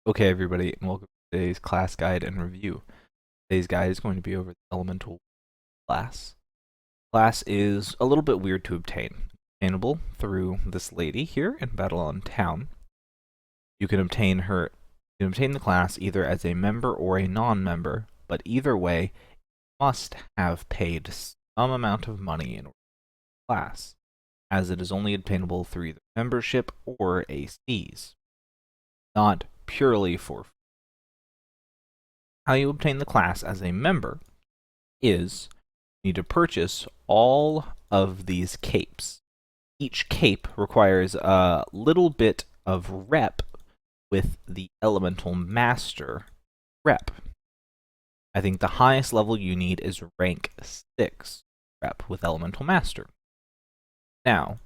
Okay, everybody, and welcome to today's class guide and review. Today's guide is going to be over the elemental class. Class is a little bit weird to obtain. Obtainable through this lady here in Battle on Town. You can obtain the class either as a member or a non-member, but either way, you must have paid some amount of money in order to get the class, as it is only obtainable through either membership or ACs, not purely for free. How you obtain the class as a member is you need to purchase all of these capes. Each cape requires a little bit of rep with the Elemental Master rep. I think the highest level you need is rank 6 rep with Elemental Master. Now,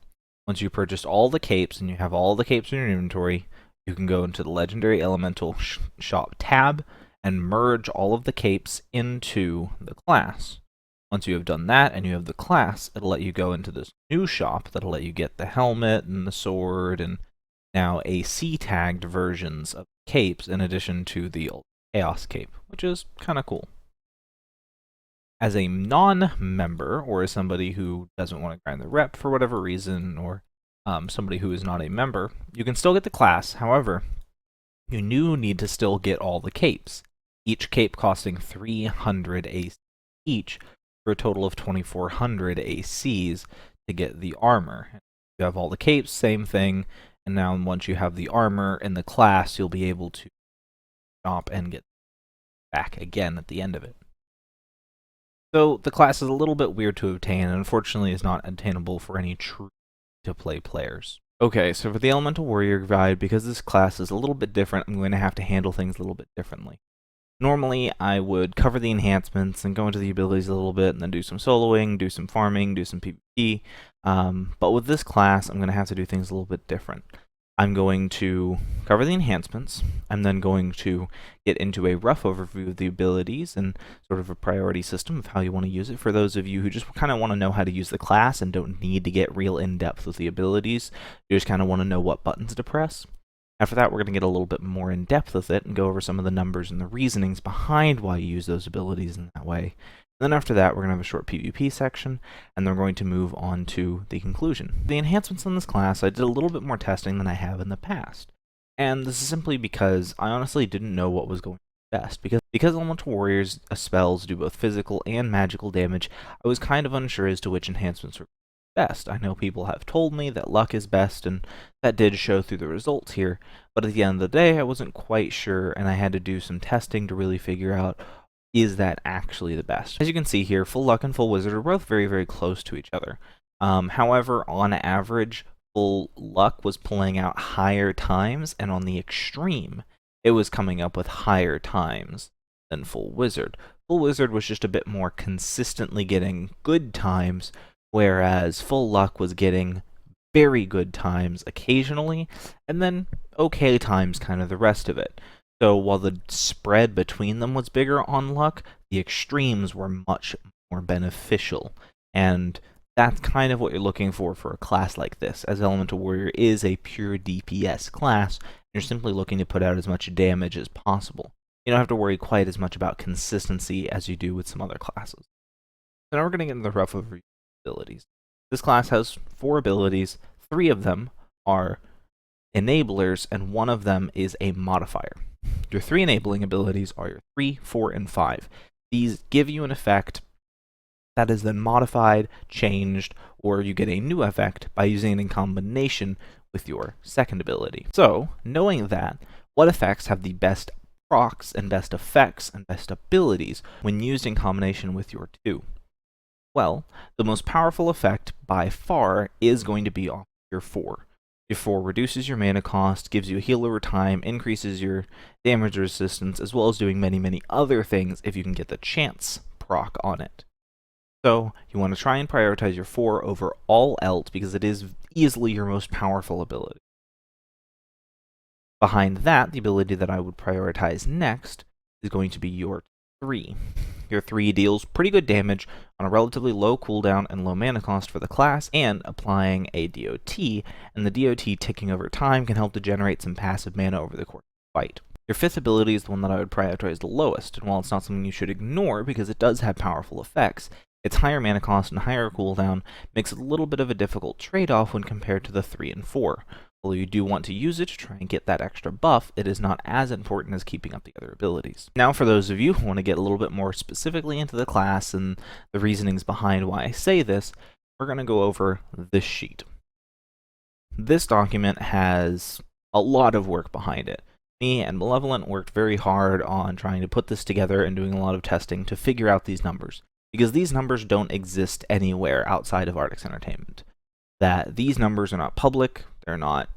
once you purchased all the capes and you have all the capes in your inventory, you can go into the Legendary Elemental Shop tab and merge all of the capes into the class. Once you have done that and you have the class, it'll let you go into this new shop that'll let you get the helmet and the sword and now AC tagged versions of capes in addition to the Chaos cape, which is kind of cool. As a non-member, or as somebody who doesn't want to grind the rep for whatever reason, or somebody who is not a member, you can still get the class. However, you do need to still get all the capes, each cape costing 300 AC each, for a total of 2400 ACs to get the armor. You have all the capes, same thing, and now once you have the armor and the class, you'll be able to stop and get back again at the end of it. So the class is a little bit weird to obtain, and unfortunately is not attainable for any true to-play players. Okay, so for the Elemental Warrior guide, because this class is a little bit different, I'm going to have to handle things a little bit differently. Normally, I would cover the enhancements and go into the abilities a little bit, and then do some soloing, do some farming, do some PvP. But with this class, I'm going to have to do things a little bit different. I'm going to cover the enhancements. I'm then going to get into a rough overview of the abilities and sort of a priority system of how you want to use it. For those of you who just kind of want to know how to use the class and don't need to get real in-depth with the abilities, you just kind of want to know what buttons to press. After that, we're going to get a little bit more in-depth with it and go over some of the numbers and the reasonings behind why you use those abilities in that way. And then after that, we're going to have a short PvP section, and then we're going to move on to the conclusion. The enhancements in this class, I did a little bit more testing than I have in the past. And this is simply because I honestly didn't know what was going best. Because Elemental Warriors' spells do both physical and magical damage, I was kind of unsure as to which enhancements were best. I know people have told me that luck is best, and that did show through the results here, but at the end of the day, I wasn't quite sure, and I had to do some testing to really figure out, is that actually the best? As you can see here, Full Luck and Full Wizard are both very, very close to each other. However, on average, Full Luck was pulling out higher times, and on the extreme, it was coming up with higher times than Full Wizard. Full Wizard was just a bit more consistently getting good times, whereas Full Luck was getting very good times occasionally, and then okay times kind of the rest of it. So while the spread between them was bigger on luck, the extremes were much more beneficial, and that's kind of what you're looking for a class like this, as Elemental Warrior is a pure DPS class. You're simply looking to put out as much damage as possible. You don't have to worry quite as much about consistency as you do with some other classes. So now we're going to get into the rough overview abilities. This class has 4 abilities. 3 of them are enablers, and 1 of them is a modifier. Your 3 enabling abilities are your 3, 4, and 5. These give you an effect that is then modified, changed, or you get a new effect by using it in combination with your second ability. So, knowing that, what effects have the best procs and best effects and best abilities when used in combination with your 2? Well, the most powerful effect by far is going to be off your 4. Your 4 reduces your mana cost, gives you a heal over time, increases your damage resistance, as well as doing many, many other things if you can get the chance proc on it. So, you want to try and prioritize your 4 over all else because it is easily your most powerful ability. Behind that, the ability that I would prioritize next is going to be your 3. Your 3 deals pretty good damage on a relatively low cooldown and low mana cost for the class, and applying a DOT, and the DOT ticking over time can help to generate some passive mana over the course of the fight. Your 5th ability is the one that I would prioritize the lowest, and while it's not something you should ignore because it does have powerful effects, its higher mana cost and higher cooldown makes it a little bit of a difficult trade-off when compared to the 3 and 4. Although you do want to use it to try and get that extra buff, it is not as important as keeping up the other abilities. Now for those of you who want to get a little bit more specifically into the class and the reasonings behind why I say this, we're going to go over this sheet. This document has a lot of work behind it. Me and Malevolent worked very hard on trying to put this together and doing a lot of testing to figure out these numbers, because these numbers don't exist anywhere outside of Artix Entertainment. That these numbers are not public, they're not,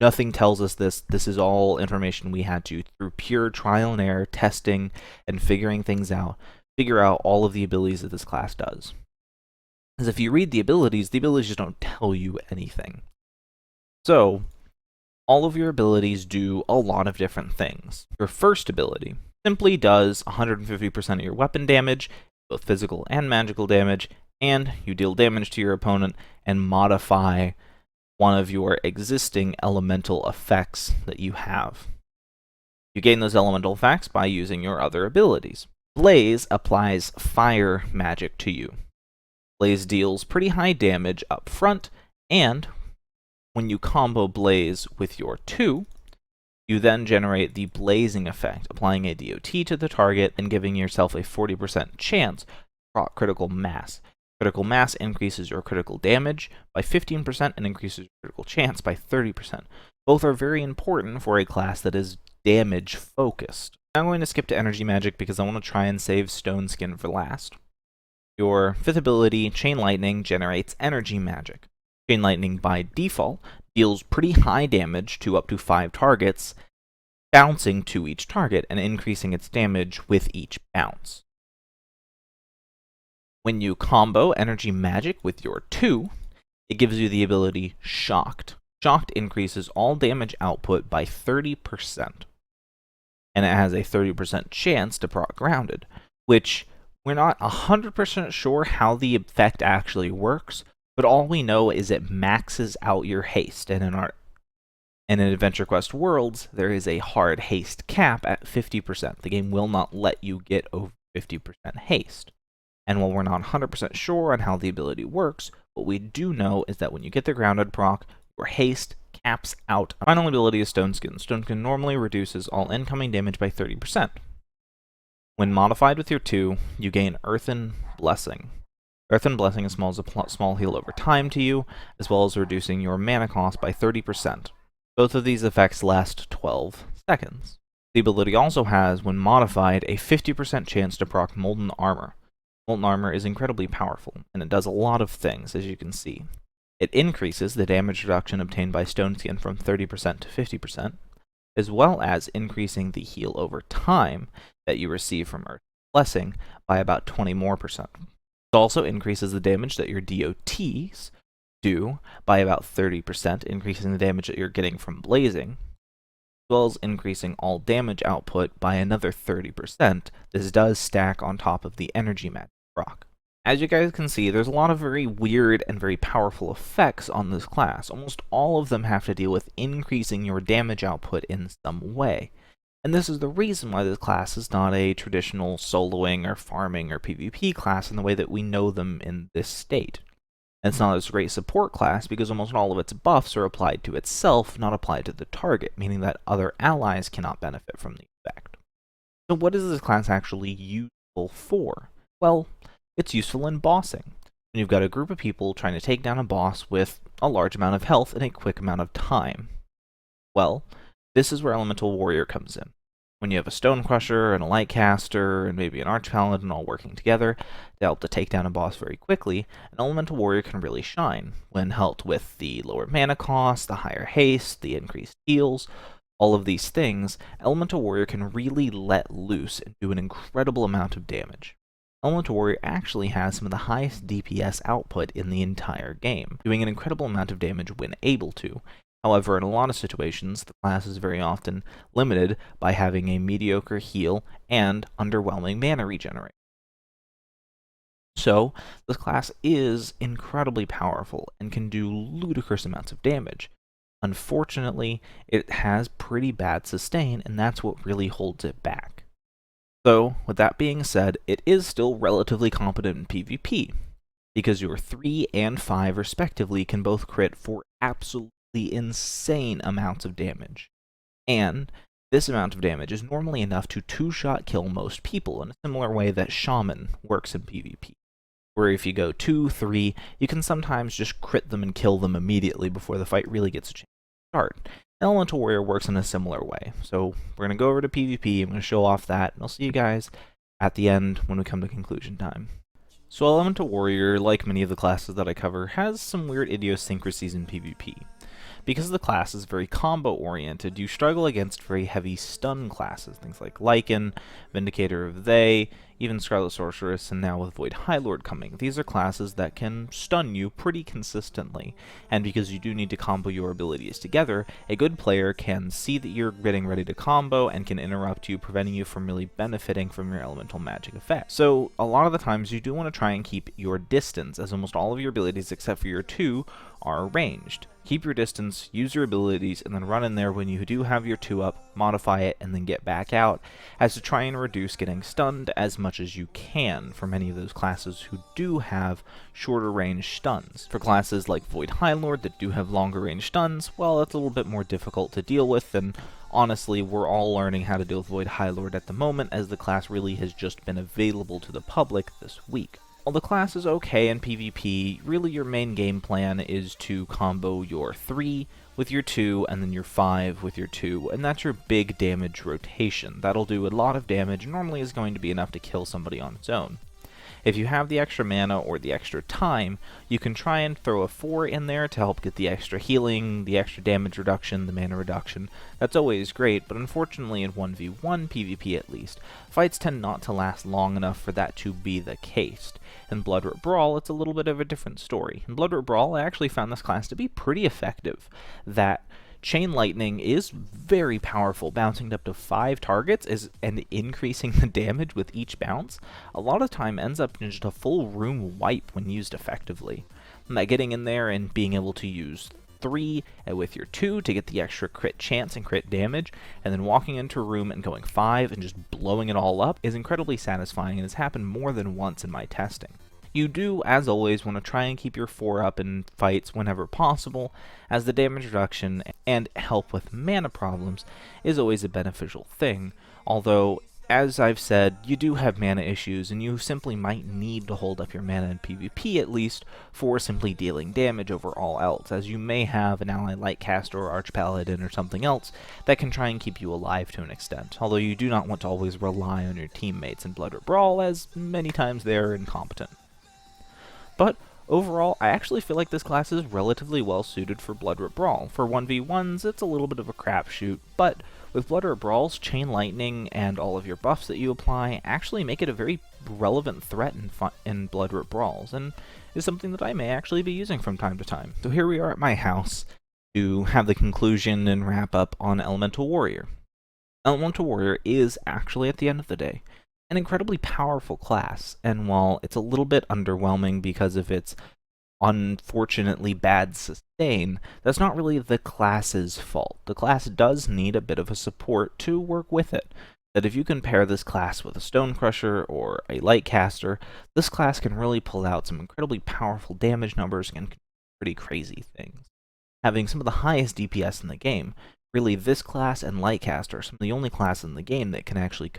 nothing tells us this. This is all information we had to, through pure trial and error, testing and figuring things out, figure out all of the abilities that this class does. Because if you read the abilities just don't tell you anything. So, all of your abilities do a lot of different things. Your first ability simply does 150% of your weapon damage, both physical and magical damage, and you deal damage to your opponent and modify one of your existing elemental effects that you have. You gain those elemental effects by using your other abilities. Blaze applies fire magic to you. Blaze deals pretty high damage up front, and when you combo Blaze with your 2, you then generate the blazing effect, applying a DOT to the target and giving yourself a 40% chance to proc critical mass. Critical mass increases your critical damage by 15% and increases your critical chance by 30%. Both are very important for a class that is damage focused. I'm going to skip to energy magic because I want to try and save Stone Skin for last. Your 5th ability, Chain Lightning, generates energy magic. Chain Lightning by default deals pretty high damage to up to 5 targets, bouncing to each target and increasing its damage with each bounce. When you combo energy magic with your 2, it gives you the ability Shocked. Shocked increases all damage output by 30%, and it has a 30% chance to proc Grounded, which we're not 100% sure how the effect actually works, but all we know is it maxes out your haste, and in Adventure Quest Worlds, there is a hard haste cap at 50%. The game will not let you get over 50% haste. And while we're not 100% sure on how the ability works, what we do know is that when you get the Grounded proc, your haste caps out. Our final ability is Stone Skin. Stone Skin normally reduces all incoming damage by 30%. When modified with your 2, you gain Earthen Blessing. Earthen Blessing is small heal over time to you, as well as reducing your mana cost by 30%. Both of these effects last 12 seconds. The ability also has, when modified, a 50% chance to proc Molten Armor. Molten Armor is incredibly powerful, and it does a lot of things, as you can see. It increases the damage reduction obtained by Stone Skin from 30% to 50%, as well as increasing the heal over time that you receive from Earth Blessing by about 20 more percent. It also increases the damage that your DOTs do by about 30%, increasing the damage that you're getting from Blazing, as well as increasing all damage output by another 30%. This does stack on top of the energy magic proc. As you guys can see, there's a lot of very weird and very powerful effects on this class. Almost all of them have to deal with increasing your damage output in some way. And this is the reason why this class is not a traditional soloing or farming or PvP class in the way that we know them in this state. And it's not a great support class because almost all of its buffs are applied to itself, not applied to the target, meaning that other allies cannot benefit from the effect. So what is this class actually useful for? Well, it's useful in bossing. When you've got a group of people trying to take down a boss with a large amount of health in a quick amount of time. Well, this is where Elemental Warrior comes in. When you have a Stone Crusher and a Light Caster and maybe an Arch Paladin all working together to help to take down a boss very quickly, an Elemental Warrior can really shine when helped with the lower mana cost, the higher haste, the increased heals, all of these things. Elemental Warrior can really let loose and do an incredible amount of damage. Elemental Warrior actually has some of the highest DPS output in the entire game, doing an incredible amount of damage when able to. However, in a lot of situations, the class is very often limited by having a mediocre heal and underwhelming mana regeneration. So, this class is incredibly powerful and can do ludicrous amounts of damage. Unfortunately, it has pretty bad sustain, and that's what really holds it back. So, with that being said, it is still relatively competent in PvP, because your 3 and 5 respectively can both crit for absolutely insane amounts of damage. And this amount of damage is normally enough to two-shot kill most people in a similar way that Shaman works in PvP, where if you go 2, 3, you can sometimes just crit them and kill them immediately before the fight really gets a chance to start. Elemental Warrior works in a similar way, so we're going to go over to PvP, I'm going to show off that, and I'll see you guys at the end when we come to conclusion time. So Elemental Warrior, like many of the classes that I cover, has some weird idiosyncrasies in PvP. Because the class is very combo-oriented, you struggle against very heavy stun classes, things like Lycan, Vindicator of They, even Scarlet Sorceress, and now with Void High Lord coming. These are classes that can stun you pretty consistently, and because you do need to combo your abilities together, a good player can see that you're getting ready to combo and can interrupt you, preventing you from really benefiting from your elemental magic effect. So a lot of the times you do want to try and keep your distance, as almost all of your abilities except for your 2 are ranged. Keep your distance, use your abilities, and then run in there when you do have your 2 up, modify it, and then get back out, as to try and reduce getting stunned as much as you can for many of those classes who do have shorter range stuns. For classes like Void High Lord that do have longer range stuns, well, that's a little bit more difficult to deal with, and honestly, we're all learning how to deal with Void High Lord at the moment, as the class really has just been available to the public this week. While the class is okay in PvP, really your main game plan is to combo your 3 with your 2 and then your 5 with your 2, and that's your big damage rotation. That'll do a lot of damage, normally is going to be enough to kill somebody on its own. If you have the extra mana or the extra time, you can try and throw a 4 in there to help get the extra healing, the extra damage reduction, the mana reduction. That's always great, but unfortunately in 1v1 PvP at least, fights tend not to last long enough for that to be the case. In Bloodroot Brawl, it's a little bit of a different story. In Bloodroot Brawl, I actually found this class to be pretty effective. That Chain Lightning is very powerful, bouncing up to 5 targets and increasing the damage with each bounce. A lot of time ends up in just a full room wipe when used effectively. And that getting in there and being able to use 3 with your 2 to get the extra crit chance and crit damage, and then walking into a room and going 5 and just blowing it all up is incredibly satisfying, and has happened more than once in my testing. You do, as always, want to try and keep your 4 up in fights whenever possible, as the damage reduction and help with mana problems is always a beneficial thing, although, as I've said, you do have mana issues, and you simply might need to hold up your mana in PvP at least for simply dealing damage over all else, as you may have an ally like Caster or Archpaladin or something else that can try and keep you alive to an extent, although you do not want to always rely on your teammates in Bloodroot Brawl, as many times they're incompetent. But overall, I actually feel like this class is relatively well suited for Bloodroot Brawl. For 1v1s, it's a little bit of a crapshoot, but with Bloodroot Brawl's Chain Lightning and all of your buffs that you apply actually make it a very relevant threat in Bloodroot Brawls, and is something that I may actually be using from time to time. So here we are at my house to have the conclusion and wrap up on Elemental Warrior. Elemental Warrior is actually, at the end of the day, an incredibly powerful class, and while it's a little bit underwhelming because of its unfortunately bad sustain, that's not really the class's fault. The class does need a bit of a support to work with it. That if you can pair this class with a Stonecrusher or a Lightcaster, this class can really pull out some incredibly powerful damage numbers and pretty crazy things. Having some of the highest DPS in the game, really this class and Lightcaster are some of the only classes in the game that can actually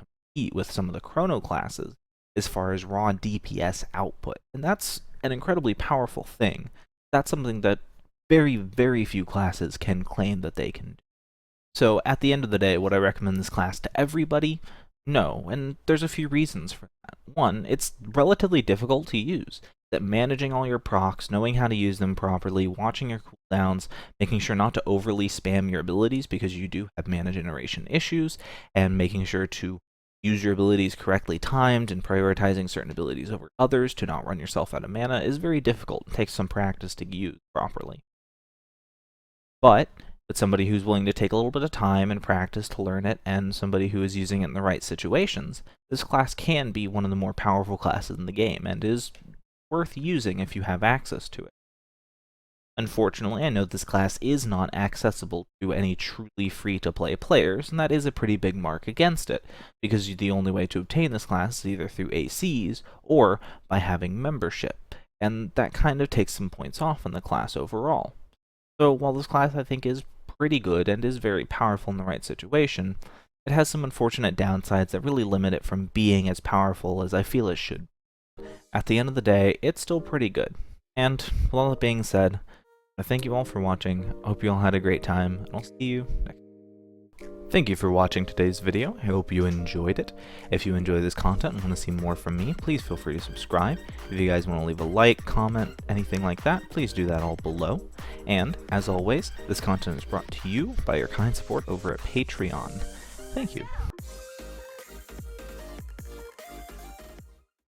with some of the chrono classes as far as raw DPS output, and that's an incredibly powerful thing. That's something that very, very few classes can claim that they can do. So at the end of the day, would I recommend this class to everybody? No, and there's a few reasons for that. One, it's relatively difficult to use. That managing all your procs, knowing how to use them properly, watching your cooldowns, making sure not to overly spam your abilities because you do have mana generation issues, and making sure to use your abilities correctly timed and prioritizing certain abilities over others to not run yourself out of mana is very difficult and takes some practice to use properly. But with somebody who's willing to take a little bit of time and practice to learn it, and somebody who is using it in the right situations, this class can be one of the more powerful classes in the game, and is worth using if you have access to it. Unfortunately, I know this class is not accessible to any truly free-to-play players, and that is a pretty big mark against it, because the only way to obtain this class is either through ACs or by having membership, and that kind of takes some points off in the class overall. So while this class I think is pretty good and is very powerful in the right situation, it has some unfortunate downsides that really limit it from being as powerful as I feel it should. At the end of the day, it's still pretty good. And with all that being said, I thank you all for watching. I hope you all had a great time, and I'll see you next time. Thank you for watching today's video. I hope you enjoyed it. If you enjoy this content and want to see more from me, please feel free to subscribe. If you guys want to leave a like, comment, anything like that, please do that all below. And, as always, this content is brought to you by your kind support over at Patreon. Thank you.